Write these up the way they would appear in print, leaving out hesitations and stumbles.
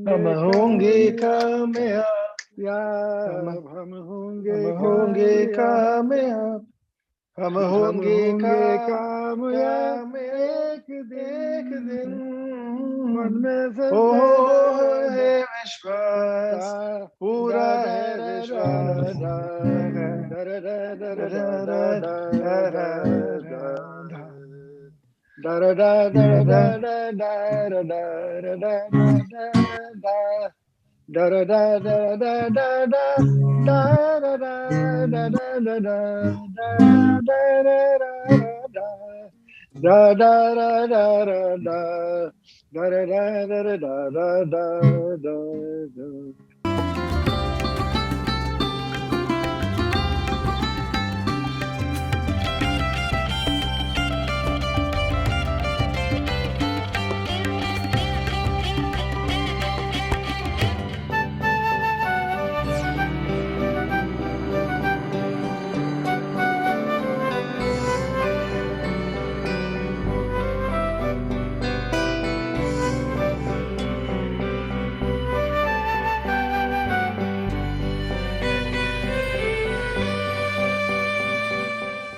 हम होंगे कामयाब, कामयाब, हम हम होंगे होंगे कामयाब, कामयाब, हम हम होंगे होंगे कामयाब कामयाब एक दिन। एक दिन। मन में हो सदा है विश्वास, पूरा है विश्वास। Da da da da da da da da da da da da da da da da da da da da.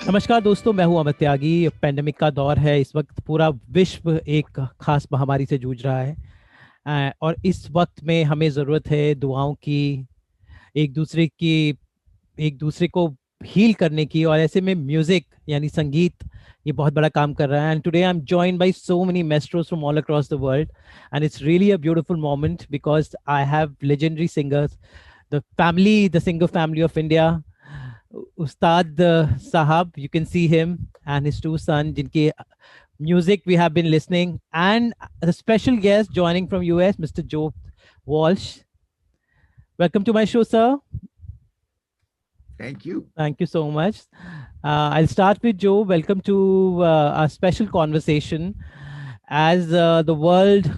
नमस्कार दोस्तों, मैं हूं अमित त्यागी। पेंडेमिक का दौर है इस वक्त, पूरा विश्व एक खास महामारी से जूझ रहा है। और इस वक्त में हमें ज़रूरत है दुआओं की, एक दूसरे की, एक दूसरे को हील करने की। और ऐसे में म्यूजिक यानी संगीत ये बहुत बड़ा काम कर रहा है। And today I am joined by so many maestros from all across the world, and it's really a beautiful moment because I have legendary singers, the singer family of India. Ustad Sahab, you can see him and his two sons, jinki music we have been listening, and a special guest joining from US, Mr. Joe Walsh. Welcome to my show, sir. Thank you. Thank you so much. I'll start with Joe. Welcome to our special conversation. As the world,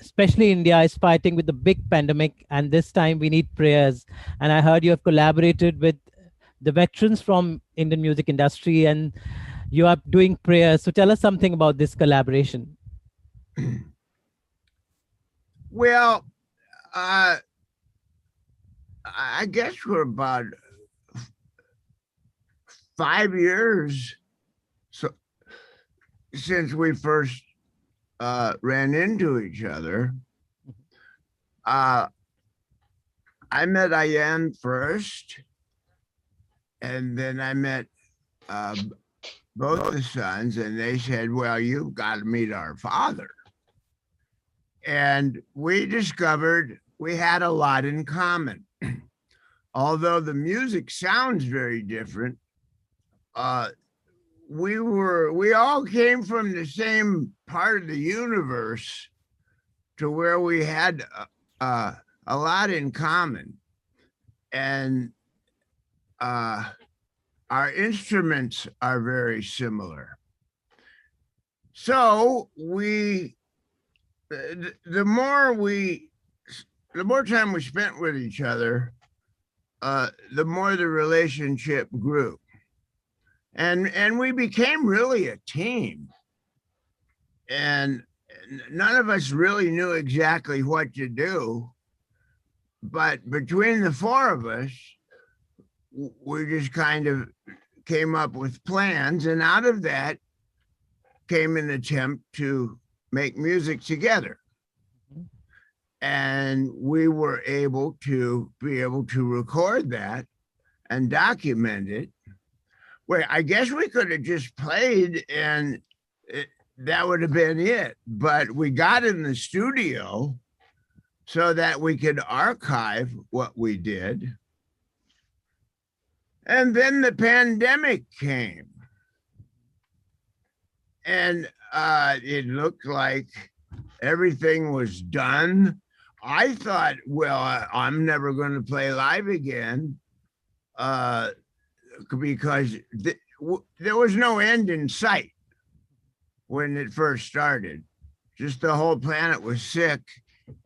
especially India, is fighting with the big pandemic, and this time we need prayers. And I heard you have collaborated with the veterans from Indian music industry, and you are doing prayers. So tell us something about this collaboration. Well, I guess we're about 5 years since we first ran into each other. I met Ayan first, and then I met both the sons, and they said, well, you've got to meet our father. And we discovered we had a lot in common. Although the music sounds very different, we all came from the same part of the universe to where we had a lot in common. And our instruments are very similar. So the more time we spent with each other, the more the relationship grew. And we became really a team. And none of us really knew exactly what to do. But between the four of us, we just kind of came up with plans. And out of that came an attempt to make music together. And we were able to record that and document it. Well, I guess we could have just played and that would have been it. But we got in the studio so that we could archive what we did. And then the pandemic came. And it looked like everything was done. I thought, well, I'm never going to play live again because there was no end in sight when it first started. Just the whole planet was sick,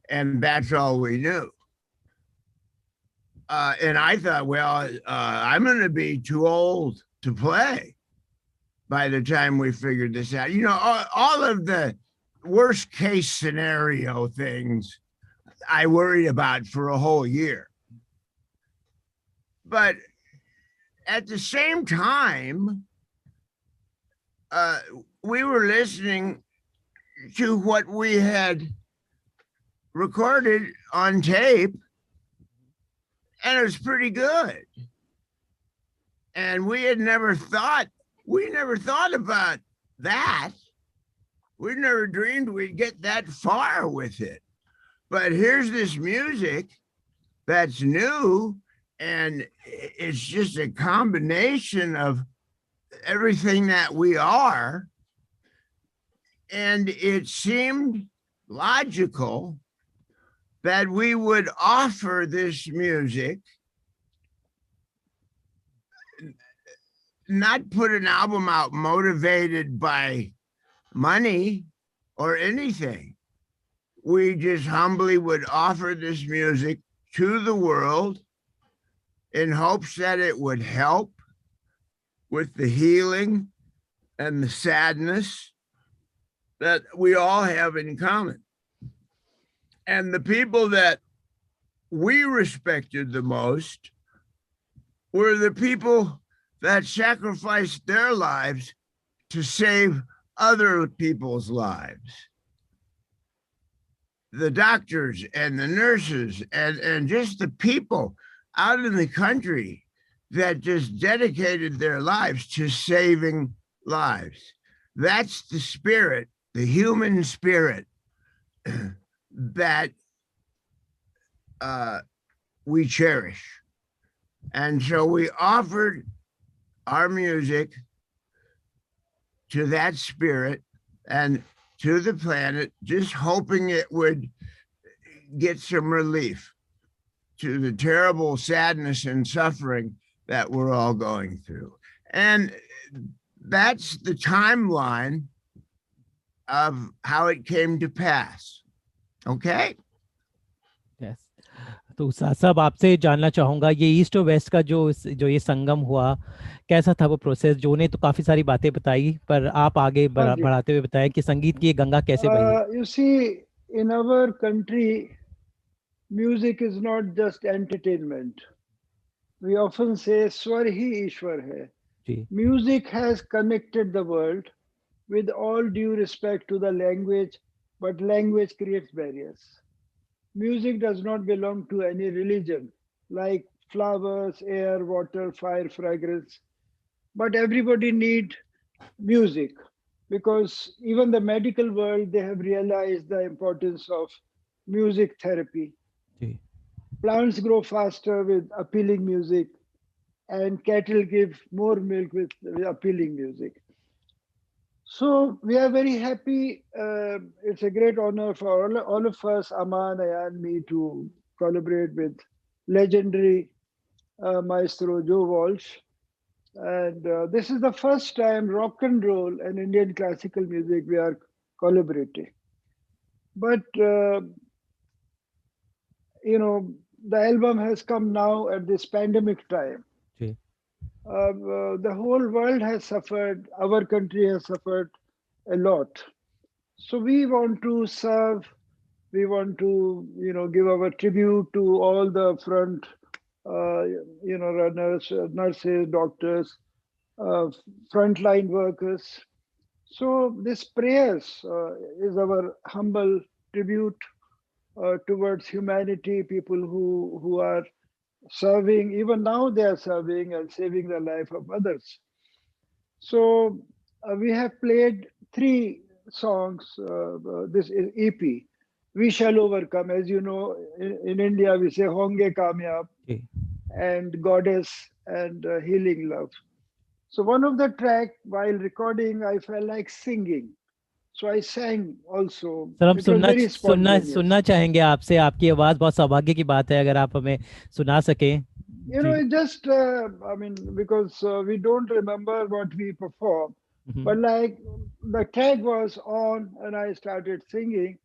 and that's all we knew. And I thought, well, I'm going to be too old to play by the time we figured this out. You know, all of the worst case scenario things I worried about for a whole year. But at the same time, we were listening to what we had recorded on tape, and it was pretty good. And we never thought about that. We never dreamed we'd get that far with it. But here's this music that's new, and it's just a combination of everything that we are. And it seemed logical that we would offer this music, not put an album out motivated by money or anything. We just humbly would offer this music to the world in hopes that it would help with the healing and the sadness that we all have in common. And the people that we respected the most were the people that sacrificed their lives to save other people's lives. The doctors and the nurses and just the people out in the country that just dedicated their lives to saving lives. That's the spirit, the human spirit that we cherish. And so we offered our music to that spirit and to the planet, just hoping it would get some relief to the terrible sadness and suffering that we're all going through. And that's the timeline of how it came to pass. Okay? Yes. तो साहब आपसे जानना चाहूँगा ये east और waste का जो ये संगम हुआ, कैसा था वो प्रोसेस? जो ने तो काफी सारी बातें बताई, पर आप आगे बढ़ाते हुए बताएं कि संगीत की ये गंगा कैसे बही? You see, in our country, music is not just entertainment. We often say स्वर ही ईश्वर है. Music has connected the world with all due respect to the language, but language creates barriers. Music does not belong to any religion, like flowers, air, water, fire, fragrance. But everybody needs music, because even the medical world, they have realized the importance of music therapy. Plants grow faster with appealing music, and cattle give more milk with appealing music. So we are very happy. It's a great honor for all of us, Aman, and me, to collaborate with legendary maestro Joe Walsh. And this is the first time rock and roll and Indian classical music we are collaborating. But, you know, the album has come now at this pandemic time. The whole world has suffered, our country has suffered a lot. So we want to serve, we want to, you know, give our tribute to all the front, you know, runners, nurses, doctors, frontline workers. So this prayers is our humble tribute towards humanity, people who are serving, even now they are serving and saving the life of others. So we have played 3 songs, this is EP, We Shall Overcome. As you know, in India we say Honge Kamyab, and Goddess, and Healing Love. So one of the track, while recording, I felt like singing. So I sang also. Sir हम सुनना चाहेंगे आपसे. आपकी आवाज बहुत सौभाग्य की बात है, अगर आप हमें सुना सकें. You know, it just, I mean, because we don't remember what we performed, but like the tag was on and I started singing.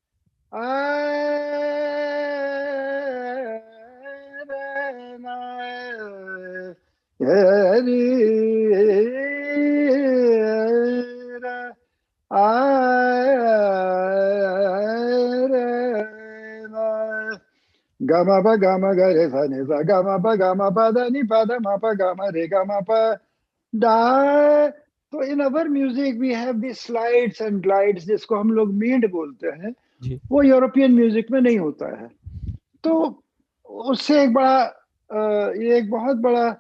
Gama pa gama ga re sa ni sa gama pa da ni pa da ma pa gama re gama pa da. So in our music we have these slides and glides जिसको हम लोग Mead बोलते हैं, वो European music में नहीं होता है. तो उससे एक बड़ा ये एक बहुत बड़ा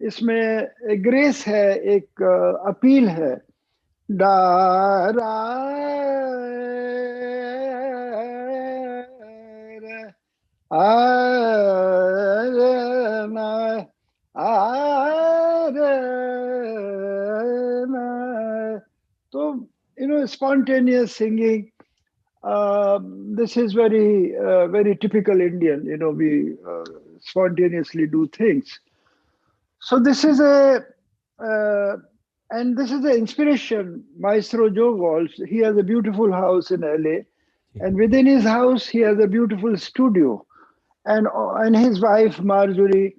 इसमें एक ग्रेस है, एक अपील है. डा रा आ ना आ ना. तो spontaneous singing, this is very typical Indian. We spontaneously do things. So this is and this is the inspiration. Maestro Joe Walsh, he has a beautiful house in LA, and within his house he has a beautiful studio, and his wife Marjorie,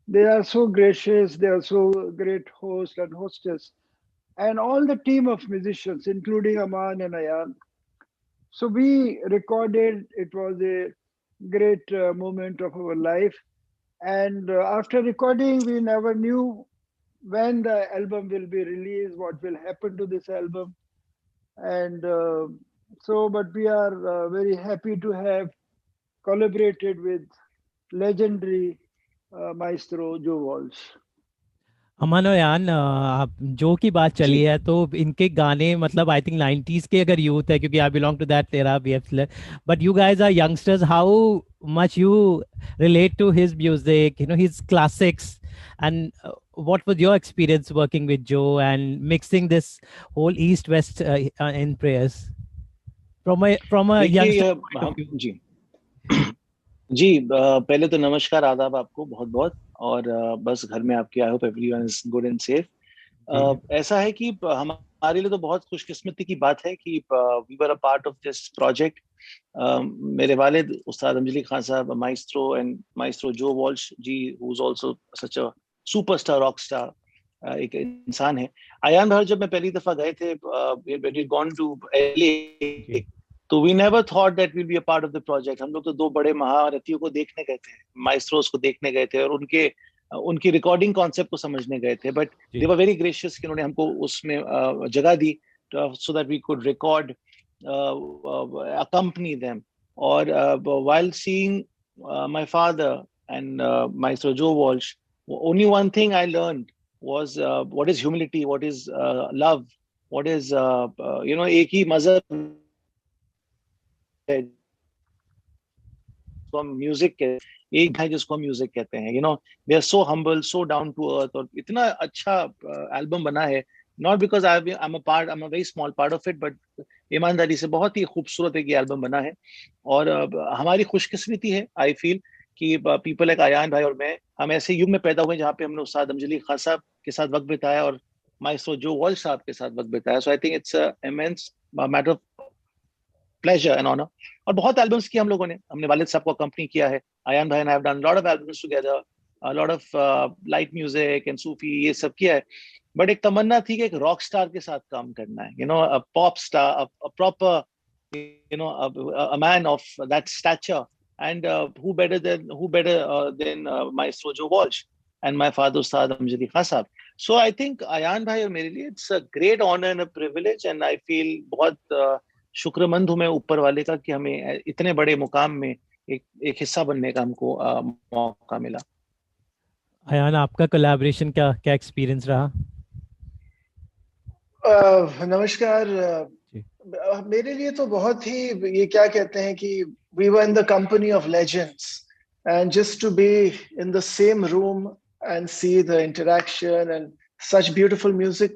they are so gracious, they are so great host and hostess, and all the team of musicians, including Aman and Ayan. So we recorded. It was a great moment of our life. And after recording, we never knew when the album will be released, what will happen to this album. And but we are very happy to have collaborated with legendary Maestro Joe Walsh. अमन और यान, आप जो की बात चली है तो इनके गाने मतलब आई थिंक 90s के अगर यूथ है, क्योंकि I belong to that era, but you guys are youngsters, how much you relate to his music, his classics, and what was your experience working with Joe and mixing this whole East West in prayers from a youngster point of view? जी पहले तो नमस्कार, आदाब आपको बहुत बहुत, और बस घर में आपके, I hope everyone is good and safe. ऐसा है कि हमारे लिए तो बहुत खुशकिस्मती की बात है कि we were a part of this project. मेरे वालिद उस्ताद अंजलि खान साहब, maestro and maestro Joe Walsh ji, who is also such a superstar, rock star, एक इंसान है. अयान भाई जब मैं पहली दफा गए थे, when we gone to LA, तो we never thought that will be a part of the project. हम लोग तो दो बड़े महारथियों को देखने गए थे, माइस्ट्रोस को देखने गए थे, और उनकी रिकॉर्डिंग कॉन्सेप्ट को समझने गए थे. But they were very gracious कि उन्होंने हमको उसमें जगह दी so that we could record, accompany them. Or while seeing my father and Maestro Joe Walsh, only one thing I learned was what is humility, what is love, what is एक ही मजहब तो हम म्यूजिक के एक भाई जिसको हम music कहते हैं. They are so humble, so down to earth, और इतना अच्छा एल्बम बना है. Not because I am a very small part of it, but ईमानदारी से बहुत ही खूबसूरत एक एल्बम बना है. और हमारी खुशकिस्मती है, आई फील, कि पीपल लाइक अयान भाई और मैं, हम ऐसे युग में पैदा हुए जहाँ पे हमने उस्ताद अंजलि खान साहब के साथ वक्त बिताया और माइस्ट्रो जो वॉल्श साहब के साथ वक्त बिताया. So I think it's a immense matter of pleasure and honor. और बहुत एल्बम्स किए हम लोगों ने, हमने वालिद साहब को अकम्पनी किया है. अयान भाई and I have done a lot of albums together, a lot of light music and सूफी, ये सब किया है. बट एक तमन्ना थी कि एक रॉक स्टार के साथ काम करना है, a pop star, a proper, a man of that stature. And who better than Maestro Joe Walsh and my father Ustad Anjali Khan Sahab. So I think Ayan भाई और मेरे लिए it's a great honor and a privilege, and I feel बहुत शुक्रमंद हूं मैं ऊपर वाले का कि हमें इतने बड़े मुकाम में एक हिस्सा बनने का हमको मौका मिला. अयान, आपका कोलैबोरेशन क्या एक्सपीरियंस रहा? नमस्कार. मेरे लिए तो बहुत ही, ये क्या कहते हैं कि we were in the company of legends, and just to be in the same room and see the interaction and such beautiful music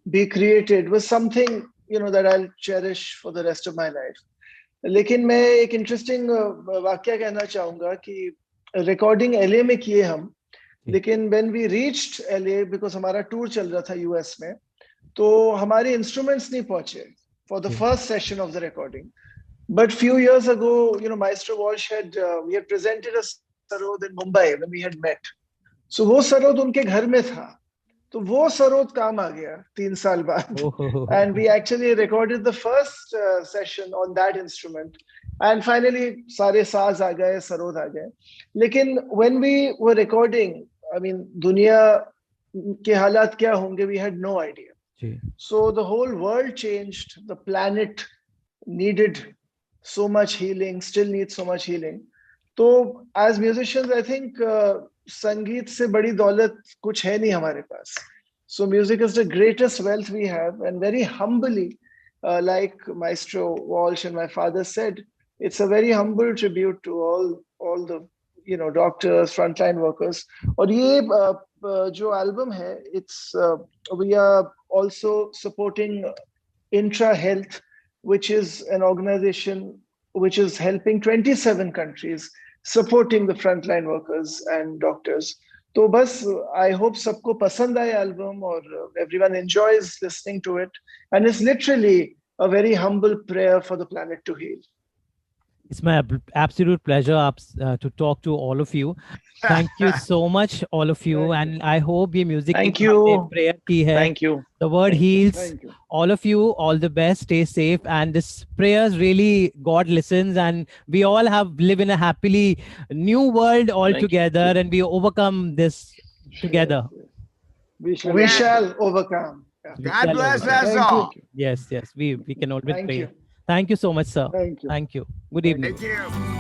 be created was something that I'll cherish for the rest of my life. लेकिन मैं एक interesting वाक्य कहना चाहूंगा कि recording LA में किए हम, लेकिन when we reached LA, because हमारा टूर चल रहा था US में, तो हमारे इंस्ट्रूमेंट्स नहीं पहुंचे for the first session of the recording. But few years ago, Maestro Walsh we had presented a sarod in Mumbai when we had met. So वो sarod उनके घर में था, तो वो सरोद काम आ गया 3 साल बाद. And we actually recorded the first session on that instrument. And finally सारे साज आ गए, सरोद आ गए. लेकिन when we were recording, I mean दुनिया के हालात क्या होंगे, we had no idea. So the whole world changed. The planet needed so much healing, still needs so much healing. So as musicians, I think संगीत से बड़ी दौलत कुछ है नहीं हमारे पास. So music is the greatest wealth we have, and very humbly, like Maestro Walsh and my father said, it's a very humble tribute to all the doctors, frontline workers. और ये जो album है, it's we are also supporting Intra Health, which is an organization which is helping 27 countries, supporting the frontline workers and doctors. तो बस I hope सबको पसंद आए album और everyone enjoys listening to it, and it's literally a very humble prayer for the planet to heal. It's my absolute pleasure to talk to all of you. Thank you so much, all of you, and I hope ये music Thank you. prayer की है. Thank you. The word heals. Thank you. All of you, all the best. Stay safe. And this prayers really God listens, and we all live in a happily new world all together, and we overcome this together. We shall overcome. Yeah. God bless us all. Yes, we can always Thank pray. you. Thank you so much, sir. Thank you. Thank you. Good evening. Thank you.